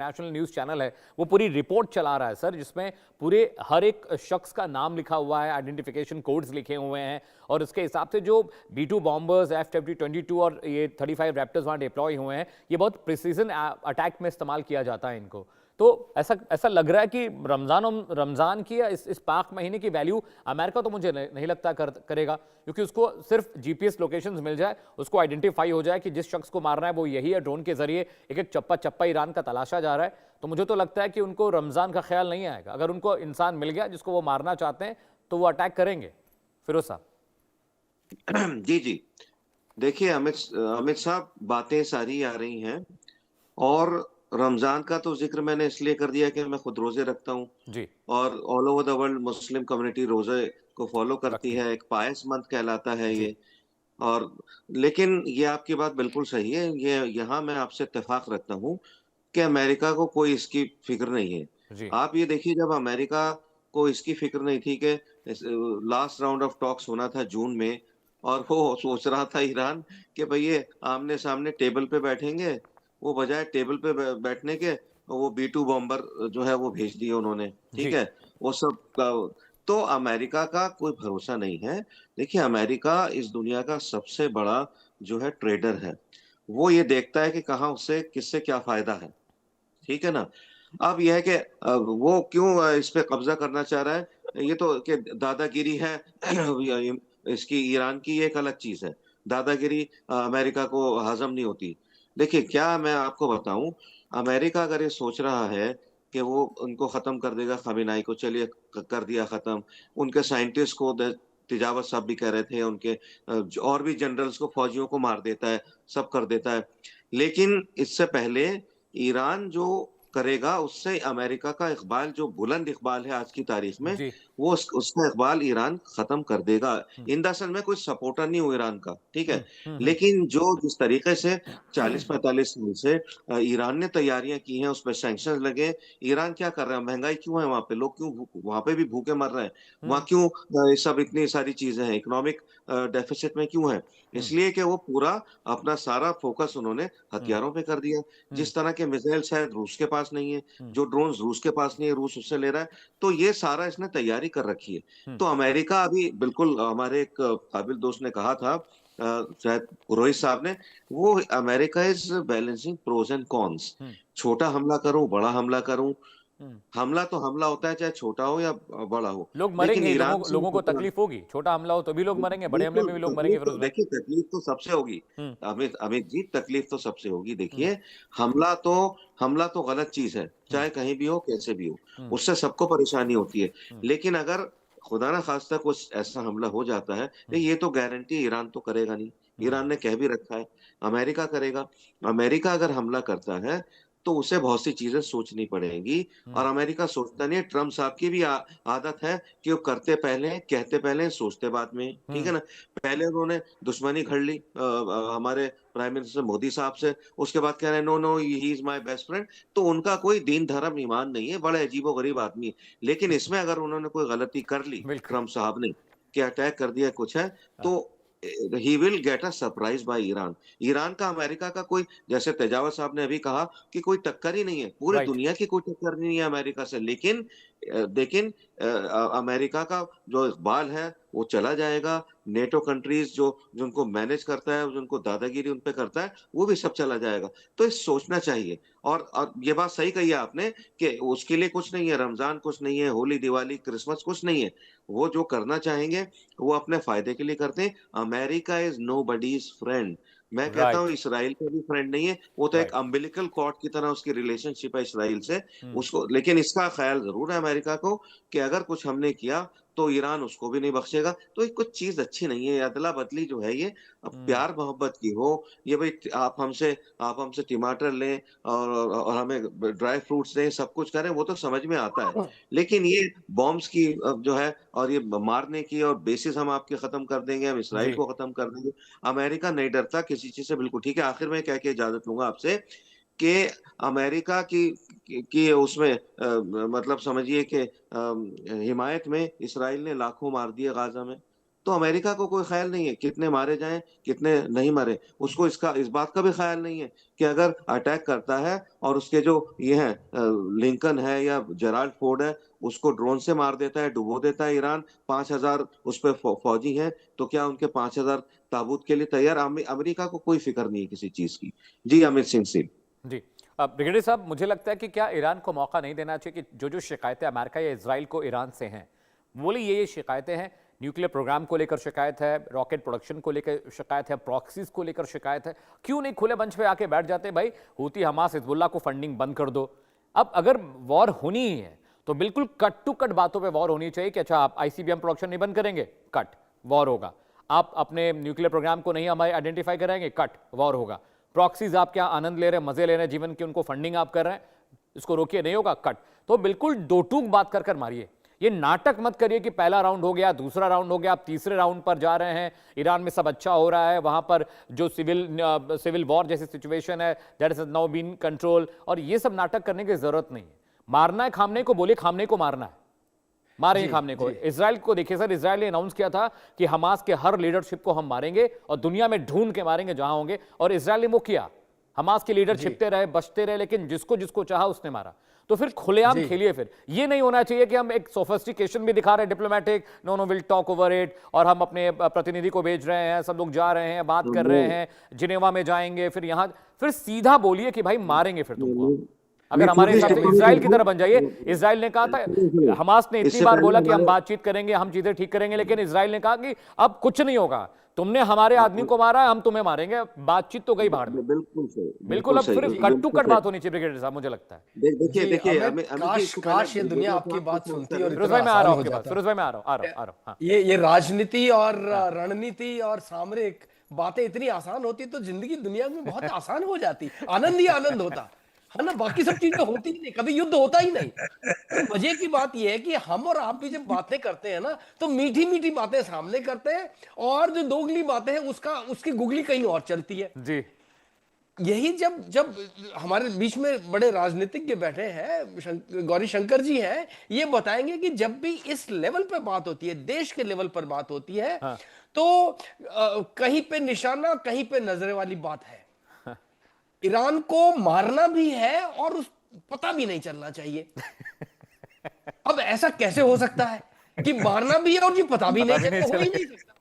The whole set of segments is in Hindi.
नेशनल न्यूज़ चैनल है, वो पूरी रिपोर्ट चला रहा है सर, जिसमें पूरे हर एक शख्स का नाम लिखा हुआ है, आइडेंटिफिकेशन कोड्स लिखे हुए हैं, और उसके हिसाब से जो B-2 बॉम्बर्स, F-22 और ये 35 रैप्टर्स वहाँ डिप्लॉय हुए हैं, ये बहुत प्रिसीजन अटैक में इस्तेमाल किया जाता है इनको। तो ऐसा ऐसा लग रहा है कि रमज़ान की या इस पाक महीने की वैल्यू अमेरिका तो मुझे नहीं लगता करेगा, क्योंकि उसको सिर्फ GPS लोकेशंस मिल जाए, उसको आइडेंटिफाई हो जाए कि जिस शख्स को मारना है वो यही है, ड्रोन के जरिए एक एक चप्पा चप्पा ईरान का तलाशा जा रहा है, तो मुझे तो लगता है कि उनको रमज़ान का ख्याल नहीं आएगा। अगर उनको इंसान मिल गया जिसको वो मारना चाहते हैं तो वो अटैक करेंगे। फिरोज साहब। जी जी, देखिए अमित साहब, बातें सारी आ रही हैं। और रमजान का तो जिक्र मैंने इसलिए कर दिया कि मैं खुद रोजे रखता हूँ। जी। और all over the world Muslim community रोजे को फॉलो करती रखती है। है, एक पायस मंथ कहलाता है जी। ये। और लेकिन ये आपकी बात बिल्कुल सही है, ये यहाँ मैं आपसे इत्तेफाक रखता हूँ कि अमेरिका को कोई इसकी फिक्र नहीं है। जी। आप ये देखिए, जब अमेरिका को इसकी फिक्र नहीं थी कि लास्ट राउंड ऑफ टॉक्स होना था जून में, और वो सोच रहा था ईरान कि भाई ये आमने सामने टेबल पे बैठेंगे, वो बजाय टेबल पे बैठने के वो B-2 बॉम्बर जो है वो भेज दिए उन्होंने। ठीक जी। है, वो सब का। तो अमेरिका का कोई भरोसा नहीं है। देखिए, अमेरिका इस दुनिया का सबसे बड़ा जो है ट्रेडर है। वो ये देखता है कि कहाँ उससे किससे क्या फायदा है। ठीक है ना। अब यह है कि वो क्यों इस पे कब्जा करना चाह रहा है, ये तो कि दादागिरी है। इसकी ईरान की ये एक अलग चीज है। दादागिरी अमेरिका को हजम नहीं होती। देखिए, क्या मैं आपको बताऊं, अमेरिका अगर ये सोच रहा है कि वो उनको खत्म कर देगा, खमेनाई को, चलिए कर दिया खत्म। उनके साइंटिस्ट को तिजावत साहब भी कह रहे थे, उनके और भी जनरल्स को, फौजियों को मार देता है, सब कर देता है। लेकिन इससे पहले ईरान जो करेगा, उससे अमेरिका का इकबाल, जो बुलंद इकबाल है आज की तारीख में, जी। वो उसका इकबाल ईरान खत्म कर देगा। इन द सेंस, में कोई सपोर्टर नहीं हूँ ईरान का, ठीक है। लेकिन जो जिस तरीके से 40-45 साल से ईरान ने तैयारियां की हैं, उस पर सैंक्शन लगे। ईरान क्या कर रहा है, महंगाई क्यों है वहां पे, लोग क्यों वहां पे भी भूखे मर रहे हैं, वहां क्यों ये सब इतनी सारी चीजें हैं, इकोनॉमिक डेफिसिट में क्यों है। इसलिए कि वो पूरा अपना सारा फोकस उन्होंने हथियारों पे कर दिया। जिस तरह के मिसाइल शायद रूस के पास नहीं है, जो ड्रोन रूस के पास नहीं है, रूस उससे ले रहा है। तो ये सारा इसने तैयारी कर रखी है। तो अमेरिका अभी बिल्कुल, हमारे एक काबिल दोस्त ने कहा था, शायद रोहित साहब ने, वो America is balancing pros and cons. छोटा हमला करूं, बड़ा हमला करूं, हमला तो हमला होता है, चाहे छोटा हो या बड़ा हो। लोग लेकिन मरेंगे ही, ईरान से लोगों को खतरा, तकलीफ होगी। छोटा हमला हो तो भी लोग मरेंगे, बड़े हमले बिल्कुल में भी लोग मरेंगे तकलीफ तो, फिरोज भाई। देखिए तकलीफ तो सबसे होगी। हम्म। अमित अमित जी, तकलीफ तो सबसे होगी। हम्म। देखिए, हमला तो हमला तो गलत चीज है, हम्म। चाहे कहीं भी हो, कैसे भी हो, हम्म। उससे सबको परेशानी होती है। हम्म। लेकिन अगर खुदा ना खास्ता कुछ ऐसा हमला हो जाता है, तो हम्म। ये तो गारंटी ईरान तो करेगा नहीं। हम्म। ईरान ने कह भी रखा है, अमेरिका करेगा। अमेरिका अगर हमला करता है तो उसे बहुत सी चीजें सोचनी पड़ेगी। और हम्म। अमेरिका सोचता नहीं है। ट्रम्प साहब की भी आदत है कि वो करते पहले हैं, कहते पहले हैं, सोचते बाद में हैं। ठीक हम्म। है ना। पहले उन्होंने दुश्मनी घड़ ली हमारे प्राइम मिनिस्टर मोदी साहब से। उसके बाद कह रहे हैं no no, he is my best friend. तो उनका कोई दीन धर्म ईमान नहीं है, बड़े अजीबो गरीब आदमी है। लेकिन इसमें अगर उन्होंने कोई गलती कर ली, बिल्कुल। ट्रम्प साहब ने, कि अटैक कर दिया कुछ है, हाँ। तो he will get a surprise by Iran. Iran का अमेरिका का कोई, जैसे तेजावत साहब ने अभी कहा, कि कोई टक्कर ही नहीं है, पूरी राइट। दुनिया की कोई टक्कर नहीं है अमेरिका से। लेकिन अमेरिका का जो इकबाल है वो चला जाएगा। नेटो कंट्रीज जो जिनको मैनेज करता है, जिनको दादागिरी उन पे करता है, वो भी सब चला जाएगा। तो ये सोचना चाहिए। और ये बात सही कही है आपने कि उसके लिए कुछ नहीं है, रमजान कुछ नहीं है, होली दिवाली क्रिसमस कुछ नहीं है। वो जो करना चाहेंगे वो अपने फायदे के लिए करते हैं। America is no buddies friend. मैं कहता हूँ राइट। इसराइल का भी फ्रेंड नहीं है, वो तो एक राइट। अम्बिलिकल कॉर्ड की तरह उसकी रिलेशनशिप है इसराइल से। हम्म। उसको, लेकिन इसका ख्याल जरूर है अमेरिका को कि अगर कुछ हमने किया तो ईरान उसको भी नहीं बख्शेगा। तो ये कुछ चीज अच्छी नहीं है, अदला बदली जो है ये। अब हम्म। प्यार मोहब्बत की हो, ये भाई आप हमसे टमाटर लें और हमें ड्राई फ्रूट्स दें, सब कुछ करें, वो तो समझ में आता है। लेकिन ये बॉम्ब्स की जो है, और ये मारने की, और बेसिस हम आपके खत्म कर देंगे, हम इसराइल जी। को खत्म कर देंगे। अमेरिका नहीं डरता किसी चीज से, बिल्कुल ठीक है। आखिर में कह के इजाजत लूंगा आपसे कि अमेरिका की उसमें मतलब समझिए कि हिमायत में इसराइल ने लाखों मार दिए गाजा में। तो अमेरिका को कोई ख्याल नहीं है कितने मारे जाएं, कितने नहीं मारे। उसको इस बात का भी ख्याल नहीं है कि अगर अटैक करता है और उसके जो ये है लिंकन है या जेराल्ड फोर्ड है, उसको ड्रोन से मार देता है, डुबो देता है ईरान, 5,000 उस पर फौजी हैं, तो क्या उनके 5,000 ताबूत के लिए तैयार? अमेरिका को कोई फिक्र नहीं है किसी चीज की। जी अमित सिंह सिंह। जी। ब्रिगेडियर साहब, मुझे लगता है कि क्या ईरान को मौका नहीं देना चाहिए कि जो जो शिकायतें अमेरिका या इजराइल को ईरान से हैं, बोले ये शिकायतें हैं, न्यूक्लियर प्रोग्राम को लेकर शिकायत है, रॉकेट प्रोडक्शन को लेकर शिकायत है, प्रॉक्सीज को लेकर शिकायत है, क्यों नहीं खुले मंच पे आके बैठ जाते? भाई हूती हमास हिजबुल्लाह को फंडिंग बंद कर दो। अब अगर वॉर होनी ही है तो बिल्कुल कट टू कट बातों पे वॉर होनी चाहिए कि अच्छा आप आईसीबीएम प्रोडक्शन नहीं बंद करेंगे, कट वॉर होगा। आप अपने न्यूक्लियर प्रोग्राम को नहीं हमारे आइडेंटिफाई कराएंगे, कट वॉर होगा। प्रॉक्सीज आप क्या आनंद ले रहे हैं, मजे ले रहे हैं जीवन की, उनको फंडिंग आप कर रहे हैं, इसको रोकिए, नहीं होगा, कट। तो बिल्कुल दो टूक बात कर मारिए, ये नाटक मत करिए कि पहला राउंड हो गया, दूसरा राउंड हो गया, आप तीसरे राउंड पर जा रहे हैं, ईरान में सब अच्छा हो रहा है, वहां पर जो सिविल वॉर जैसी सिचुएशन है that is now been control, और ये सब नाटक करने की जरूरत नहीं है। मारना है खामने को, बोले खामने को मारना है, मारेंगे खामने को। इजराइल को देखिए सर, इजराइल ने अनाउंस किया था कि हमास के हर लीडरशिप को हम मारेंगे और दुनिया में ढूंढ के मारेंगे जहां होंगे, और इजराइल ने वो किया। हमास के लीडर छिपते रहे, बचते रहे, लेकिन जिसको जिसको चाहा उसने मारा। तो फिर खुलेआम खेलिए। फिर ये नहीं होना चाहिए कि हम एक सोफिस्टिकेशन भी दिखा रहे हैं diplomatic, no no will talk over it, और हम अपने प्रतिनिधि को भेज रहे हैं, सब लोग जा रहे हैं, बात कर रहे हैं, जिनेवा में जाएंगे, फिर यहां, फिर सीधा बोलिए कि भाई मारेंगे फिर तुमको। अगर हमारे हिसाब से इजराइल की तरह बन जाइए। इजराइल ने कहा था, हमास ने इतनी बार बोला कि हम बातचीत करेंगे, हम चीजें ठीक करेंगे, लेकिन इजराइल ने कहा कि अब कुछ नहीं होगा, तुमने हमारे आदमी को मारा है, हम तुम्हें मारेंगे, बातचीत तो गई बाहर में। बिल्कुल सही, बिल्कुल, अब फिर कट टू कट बात होनी चाहिए ब्रिगेडियर साहब, मुझे लगता है। देखिए देखिए काश ये दुनिया आपकी बात सुनती और फिरोज भाई मैं आ रहा हूं आपके पास, फिरोज भाई मैं आ रहा हूं। हाँ। ये राजनीति और रणनीति और सामरिक बातें इतनी आसान होती तो जिंदगी दुनिया में बहुत आसान हो जाती, आनंद ही आनंद होता है ना, बाकी सब चीजें होती ही नहीं, कभी युद्ध होता ही नहीं। तो मजे की बात यह है कि हम और आप भी जब बातें करते हैं ना, तो मीठी मीठी बातें सामने करते हैं, और जो दोगली बातें हैं उसकी गुगली कहीं और चलती है जी। यही जब जब हमारे बीच में बड़े राजनीतिज्ञ बैठे हैं, गौरी शंकर जी हैं, ये बताएंगे कि जब भी इस लेवल पर बात होती है, देश के लेवल पर बात होती है, हाँ। तो कहीं पे निशाना, कहीं पे नजरे वाली बात है। ईरान को मारना भी है और पता भी नहीं चलना चाहिए। अब ऐसा कैसे हो सकता है कि मारना भी है और जी पता भी नहीं चलता, हो ही नहीं सकता।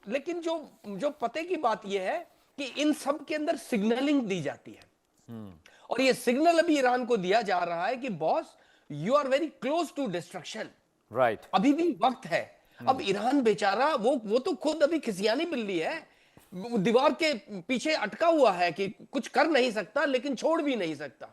लेकिन जो पते की बात यह है कि इन सब के अंदर सिग्नलिंग दी जाती है, और ये सिग्नल अभी ईरान को दिया जा रहा है कि boss you are very close to destruction, right, अभी भी वक्त है। अब ईरान बेचारा वो तो खुद अभी खिसियानी बिल्ली है, दीवार के पीछे अटका हुआ है कि कुछ कर नहीं सकता, लेकिन छोड़ भी नहीं सकता,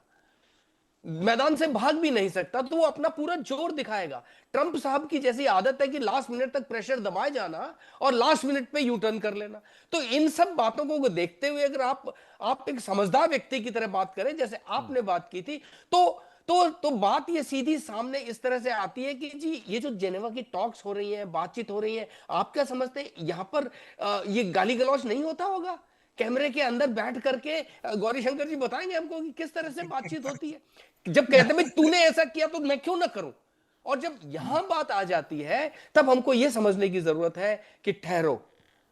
मैदान से भाग भी नहीं सकता, तो वो अपना पूरा जोर दिखाएगा। ट्रंप साहब की जैसी आदत है कि लास्ट मिनट तक प्रेशर दबाए जाना और लास्ट मिनट पे यू टर्न कर लेना। तो इन सब बातों को देखते हुए अगर आप एक समझदार व्यक्ति की तरह बात करें, जैसे आपने बात की थी, तो बात ये सीधी सामने इस तरह से आती है कि जी ये जो जेनेवा की टॉक्स हो रही है, बातचीत हो रही है, आप क्या समझते हैं यहां पर ये गाली गलौज नहीं होता होगा? कैमरे के अंदर बैठ करके गौरी शंकर जी बताएंगे हमको कि किस तरह से बातचीत होती है। जब कहते हैं तूने ऐसा किया तो मैं क्यों ना करूं, और जब यहां बात आ जाती है तब हमको यह समझने की जरूरत है कि ठहरो,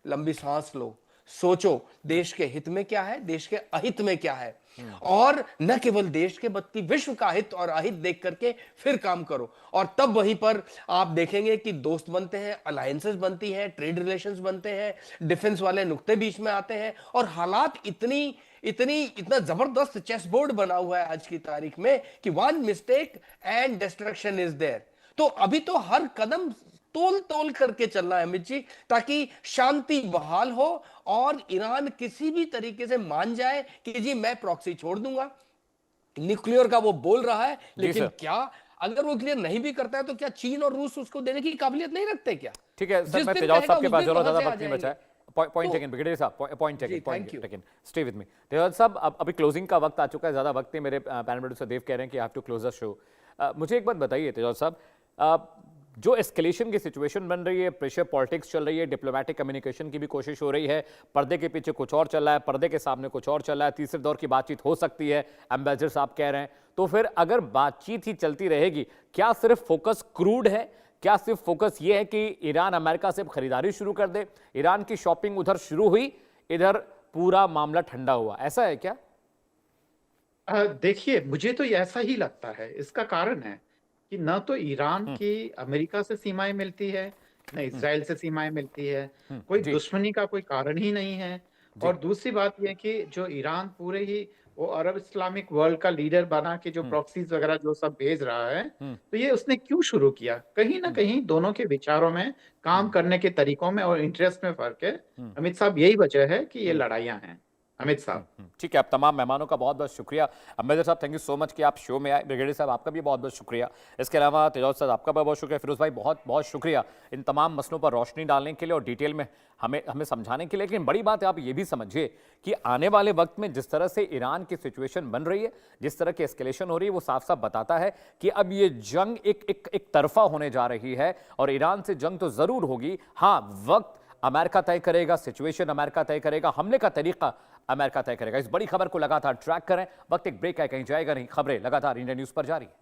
लंबी सांस लो, सोचो देश के हित में क्या है, देश के अहित में क्या है, और न केवल देश के बल्कि विश्व का हित और अहित देख करके फिर काम करो। और तब वहीं पर आप देखेंगे कि दोस्त बनते हैं, अलायंसेस बनती हैं, ट्रेड रिलेशंस बनते हैं, डिफेंस वाले नुक्ते बीच में आते हैं, और हालात इतना जबरदस्त चेस बोर्ड बना हुआ है आज की तारीख में कि one mistake and destruction is there. तो अभी तो हर कदम तोल तोल करके चलना है अमित जी, ताकि शांति बहाल हो और ईरान किसी भी तरीके से मान जाए कि जी मैं प्रॉक्सी छोड़ दूंगा। न्यूक्लियर का वो बोल रहा है, लेकिन क्या अगर वो क्लियर नहीं भी करता है तो क्या चीन और रूस उसको देने की काबिलियत नहीं रखते क्या? ठीक है सर, मैं तेजाब साहब के पास ज्यादा वक्त नहीं बचा है। पॉइंट टेकन ब्रिगेडियर साहब, point taken, stay with me. तेजाब साहब, अभी क्लोजिंग का वक्त आ चुका है, ज्यादा वक्त नहीं। मेरे पैनल प्रोड्यूसर देव कह रहे हैं कि I have to close the show. मुझे एक बात बताइए तेजाब साहब, जो एस्केलेशन की सिचुएशन बन रही है, प्रेशर पॉलिटिक्स चल रही है, डिप्लोमेटिक कम्युनिकेशन की भी कोशिश हो रही है, पर्दे के पीछे कुछ और चल रहा है, पर्दे के सामने कुछ और चल रहा है, तीसरे दौर की बातचीत हो सकती है, एम्बेसडर साहब कह रहे हैं, तो फिर अगर बातचीत ही चलती रहेगी, क्या सिर्फ फोकस क्रूड है? क्या सिर्फ फोकस ये है कि ईरान अमेरिका से खरीदारी शुरू कर दे, ईरान की शॉपिंग उधर शुरू हुई, इधर पूरा मामला ठंडा हुआ, ऐसा है क्या? देखिए, मुझे तो ये ऐसा ही लगता है। इसका कारण है कि न तो ईरान की अमेरिका से सीमाएं मिलती है, न इसराइल से सीमाएं मिलती है। कोई जी दुश्मनी का कोई कारण ही नहीं है। जी और दूसरी बात ये है कि जो ईरान पूरे ही वो अरब इस्लामिक वर्ल्ड का लीडर बना के जो प्रॉक्सीज वगैरह जो सब भेज रहा है, तो ये उसने क्यों शुरू किया? कहीं ना कहीं दोनों के विचारों में, काम करने के तरीकों में और इंटरेस्ट में फर्क है। अमित साहब, यही वजह है कि ये लड़ाइयां हैं। अमित साहब। ठीक है, आप तमाम मेहमानों का बहुत बहुत शुक्रिया। अम्बेदकर साहब, थैंक यू सो मच कि आप शो में आए। ब्रिगेडियर साहब, आपका भी बहुत बहुत शुक्रिया। इसके अलावा तेजौत साहब, आपका बहुत बहुत शुक्रिया। फिरोज भाई, बहुत बहुत शुक्रिया इन तमाम मसलों पर रोशनी डालने के लिए और डिटेल में हमें समझाने के लिए। लेकिन बड़ी बात है, आप ये भी समझिए कि आने वाले वक्त में जिस तरह से ईरान की सिचुएशन बन रही है, जिस तरह की एस्केलेशन हो रही है, वो साफ साफ बताता है कि अब ये जंग एक तरफा होने जा रही है और ईरान से जंग तो जरूर होगी। हाँ, वक्त अमेरिका तय करेगा, सिचुएशन अमेरिका तय करेगा, हमले का तरीका अमेरिका तय करेगा। इस बड़ी खबर को लगातार ट्रैक करें। वक्त एक ब्रेक है, कहीं जाएगा नहीं। खबरें लगातार इंडिया न्यूज पर जारी है।